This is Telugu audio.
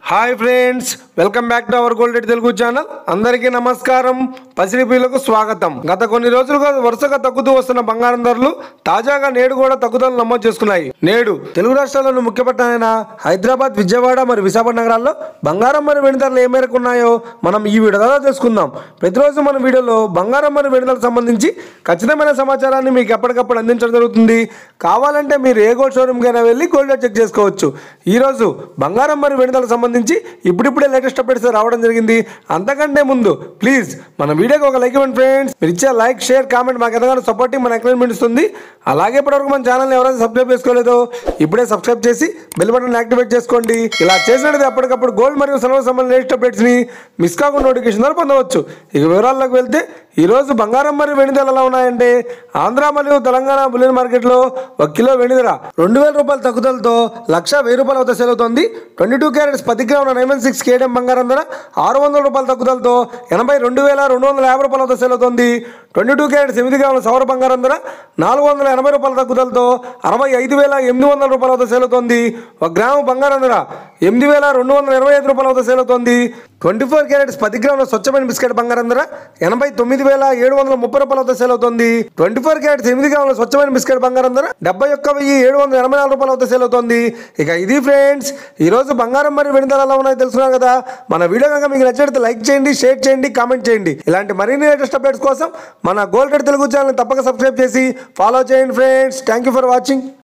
Hi friends, welcome back to our gold rate Telugu channel. అందరికీ నమస్కారం. పసిడిపిలకు స్వాగతం. గత కొన్ని రోజులుగా వరుసగా తగ్గుతూ వస్తున్న బంగారం ధరలు తాజాగా నేడు కూడా తగ్గుదలను నమోదు చేసుకున్నాయి. నేడు తెలుగు రాష్ట్రాల్లోని ముఖ్య పట్టణమైన హైదరాబాద్, విజయవాడ మరియు విశాఖపట్నం నగరాల్లో బంగారం మరియు వెండి ధరలు ఏ మేరకు ఉన్నాయో మనం ఈ వీడియో ద్వారా తెలుసుకుందాం. ప్రతిరోజు మన వీడియోలో బంగారం మరియు వెండి ధరలకు సంబంధించి ఖచ్చితమైన సమాచారాన్ని మీకు ఎప్పటికప్పుడు అందించడం జరుగుతుంది. కావాలంటే మీరు ఏ గోల్డ్ షోరూమ్కైనా వెళ్ళి గోల్డ్ రేట్ చెక్ చేసుకోవచ్చు. ఈరోజు బంగారం మరియు వెండి ధరలకు సంబంధించి ఇప్పుడిప్పుడే లేటెస్ట్ అప్డేట్స్ రావడం జరిగింది. అంతకంటే ముందు ప్లీజ్ మన వీడియోకి ఒక లైక్ ఇవ్వండి ఫ్రెండ్స్. మీరు ఇచ్చే లైక్, షేర్, కామెంట్ మాకు ఎంతగానో సపోర్టింగ్, మన ఎంకరేజ్మెంట్ ఇస్తుంది. అలాగే ఇప్పటివరకు మన ఛానల్ని ఎవరైనా సబ్స్క్రైబ్ చేసుకోలేదో ఇప్పుడే సబ్స్క్రైబ్ చేసి బెల్ బటన్ యాక్టివేట్ చేసుకోండి. ఇలా చేసినట్టు అప్పటికప్పుడు గోల్డ్ మరియు సిల్వర్ సంబంధించిన లేటెస్ట్ అప్డేట్స్ని మిస్ కాకుండా నోటిఫికేషన్ ద్వారా పొందవచ్చు. ఇక వివరాల్లోకి వెళ్తే ఈరోజు బంగారం మరియు వెండి ధరలు ఎలా ఉన్నాయంటే, ఆంధ్ర మరియు తెలంగాణ బులియన్ మార్కెట్లో 1 కిలో వెండి ధర 2000 రూపాయల తగ్గుదలతో 1,1000 రూపాయల వద్ద సేల్ అవుతోంది. 22 క్యారెట్స్ 10 గ్రాముల 916 కేడిఎం బంగారం ధర 600 రూపాయల తగ్గుదలతో 82,250 రూపాయల వద్ద సేల్ అవుతోంది. 22 క్యారెట్స్ 8 గ్రాముల సౌర బంగారం ధర 480 రూపాయల తగ్గుదలతో 65,800 రూపాయల వద్ద సేల్ అవుతోంది. 1 గ్రాము బంగారం ధర 8,225 రూపాయల వద్ద సేల్ అవుతోంది. 24 క్యారెట్స్ 10 గ్రాముల స్వచ్ఛమైన బిస్కెట్ బంగారం ధర 89,730 రూపాయల వద్ద సేల్ అవుతోంది. 24 క్యారెట్స్ 8 గ్రాముల స్వచ్ఛమైన బిస్కెట్ బంగారం ధర 71,784 రూపాయల వద్ద సేల్ అవుతోంది. ఇక ఇది ఫ్రెండ్స్, ఈ రోజు బంగారం మరియు వెండి ధరలు ఎలా ఉన్నాయో తెలుసుకున్నాం కదా. మన వీడియో కనుక మీకు నచ్చినట్లయితే లైక్ చేయండి, షేర్ చేయండి, కామెంట్ చేయండి. ఇలాంటి మరిన్ని లేటెస్ట్ అప్డేట్స్ కోసం మన గోల్డ్ రేట్ తెలుగు ఛానల్ తప్పక సబ్స్క్రైబ్ చేసి ఫాలో చేయండి friends. Thank you for watching.